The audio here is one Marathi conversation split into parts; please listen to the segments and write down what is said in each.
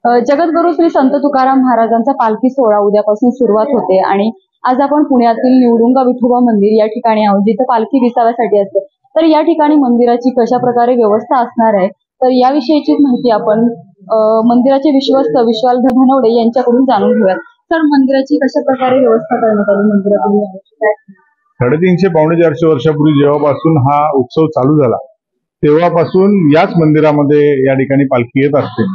जगद्गुरू श्री संत तुकाराम महाराजांचा पालखी सोहळा उद्यापासून सुरुवात होते आणि आज आपण पुण्यातील निवडुंगा विठोबा मंदिर या ठिकाणी आहोत, जिथे पालखी विसाव्यासाठी असते. तर या ठिकाणी मंदिराची कशा प्रकारे व्यवस्था असणार आहे, तर याविषयीची माहिती आपण मंदिराचे विश्वस्त विशाल धनवडे यांच्याकडून जाणून घेऊया. तर मंदिराची कशा प्रकारे व्यवस्था करण्यात आली मंदिरातून? 350-400 वर्षापूर्वी जेव्हापासून हा उत्सव चालू झाला तेव्हापासून याच मंदिरामध्ये या ठिकाणी पालखी येत असते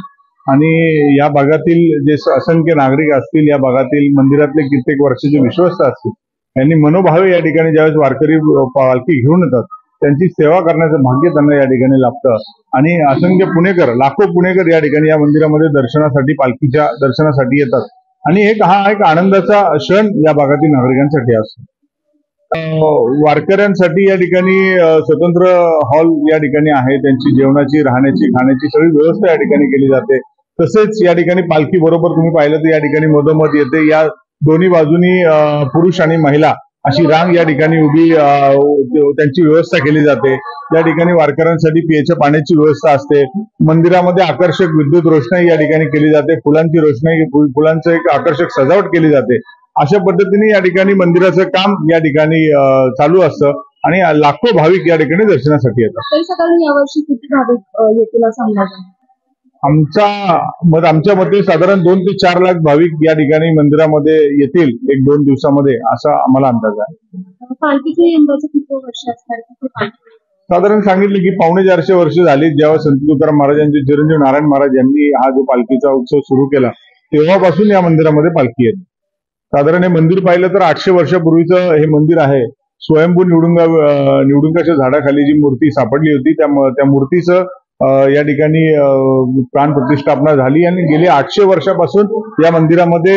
आणि या भागातील जे असंख्य नागरिक असतील, या भागातील मंदिरातले कित्येक वर्षाचे विश्वस्त असतील, यांनी मनोभावे या ठिकाणी ज्यावेळेस वारकरी पालखी घेऊन येतात त्यांची सेवा करण्याचं भाग्य त्यांना या ठिकाणी लाभतं आणि असंख्य पुणेकर, लाखो पुणेकर या ठिकाणी या मंदिरामध्ये दर्शनासाठी, पालखीच्या दर्शनासाठी येतात आणि हा एक आनंदाचा क्षण या भागातील नागरिकांसाठी असतो. वारकऱ्यांसाठी या ठिकाणी स्वतंत्र हॉल या ठिकाणी आहे, त्यांची जेवणाची, राहण्याची, खाण्याची सगळी व्यवस्था या ठिकाणी केली जाते. तसेच या ठिकाणी पालखी बरोबर तुम्ही पाहिलं तर या ठिकाणी मधोमध येते, या दोन्ही बाजूनी पुरुष आणि महिला अशी रांग या ठिकाणी उभी त्यांची व्यवस्था केली जाते. या ठिकाणी वारकऱ्यांसाठी पिण्याच्या पाण्याची व्यवस्था असते. मंदिरामध्ये आकर्षक विद्युत रोषणाई या ठिकाणी केली जाते, फुलांची रोषणाई, फुलांचं एक आकर्षक सजावट केली जाते. अशा पद्धतीने या ठिकाणी मंदिराचं काम या ठिकाणी चालू असतं आणि लाखो भाविक या ठिकाणी दर्शनासाठी येतात. यावर्षी किती भाविक येतील असं अंदाज आहे? आमच्या मते साधारण 2 ते 4 लाख भाविक या ठिकाणी मंदिरामध्ये येतील 1-2 दिवसामध्ये, असा आम्हाला अंदाज आहे. पालखीचे यंदाचं किती वर्ष असणार? साधारण सांगितले की 450 वर्ष झाली जेव्हा संत तुकाराम महाराजांचे चिरंजीव नारायण महाराज यांनी हा जो पालखीचा उत्सव सुरू केला तेव्हापासून या मंदिरामध्ये पालखी येते. साधारण हे मंदिर पाहिलं तर 800 वर्षापूर्वीचं हे मंदिर आहे. स्वयंभू निवडुंगाच्या झाडाखाली जी मूर्ती सापडली होती त्या मूर्तीचं या ठिकाणी प्राण प्रतिष्ठापना झाली आणि गेली 800 वर्षापासून या मंदिरामध्ये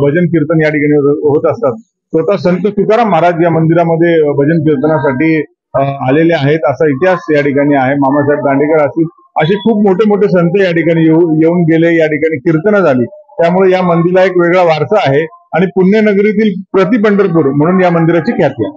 भजन कीर्तन या ठिकाणी होत असतात. स्वतः संत तुकाराम महाराज या मंदिरामध्ये भजन कीर्तनासाठी आलेले आहेत असा इतिहास या ठिकाणी आहे. मामासाहेब दांडेकर असतील असे खूप मोठे मोठे संत या ठिकाणी येऊन गेले, या ठिकाणी कीर्तनं झाली. त्यामुळे या मंदिराला एक वेगळा वारसा आहे आणि पुण्यनगरीतील प्रति पंढरपूर म्हणून या मंदिराची ख्याती आहे.